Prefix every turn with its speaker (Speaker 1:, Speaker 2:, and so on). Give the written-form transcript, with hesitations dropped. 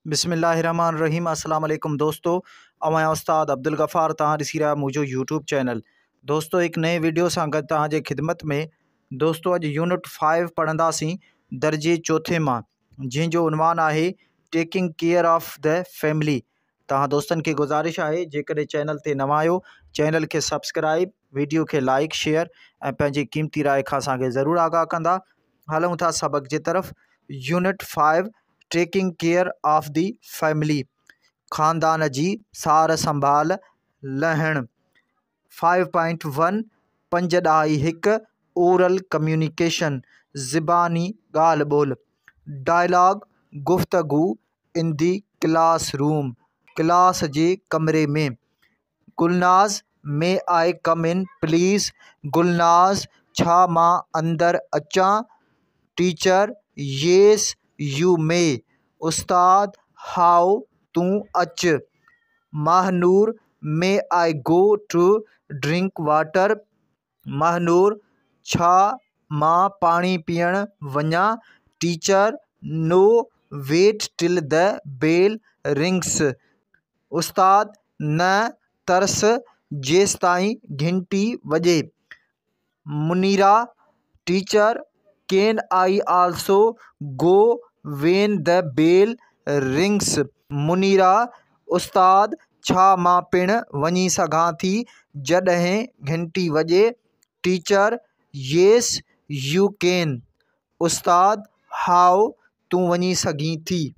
Speaker 1: बिस्मिल्लाहिर्रहमानिर्रहीम। अस्सलाम वालेकुम दोस्तों, अवां उस्ताद अब्दुल गफ़ार तहां ॾिसी रहा मुझो यूट्यूब चैनल। दोस्तों एक नए वीडियो सां गॾु तव्हांजे ख़िदमत में। दोस्तों अॼु यूनिट 5 पढ़ंदासीं दर्जे चौथे मां, जंहिंजो उनवान आहे taking care of the family. तव्हां दोस्तनि खे गुज़ारिश आहे जेकॾहिं चैनल ते नवां आहियो चैनल खे सब्सक्राइब, वीडियो खे लाइक शेयर ऐं पंहिंजी क़ीमती राय खां असांखे ज़रूरु आगाह कंदा। हलूं था सबक जे तरफ़। Unit 5 taking care of the family, ख़ानदान जी सार संभाल लहण। 5.1 5.1 ओरल कम्युनिकेशन, ज़िबानी ॻाल्हि ॿोल। डायलॉग गुफ्तगू इन दी क्लासरूम, क्लास जे कमरे में। गुलनाज मे आई कम इन प्लीज़। गुलनाज छा मां अंदर अचां? Teacher yes you may. उस्ताद हाउ तूं अच। Mahnoor may I go to drink water? Mahnoor छा मां पाणी पीअण वञां? Teacher no wait till the bell rings. उस्ताद न तरस जेसिताईं घंटी वॼे। Munira teacher can I also go when the bell rings? Munira उस्ताद छा मां पिणु वञी सघां थी जॾहिं घंटी वॼे? Teacher yes U can. उस्ताद हाउ तूं वञी सघीं थी?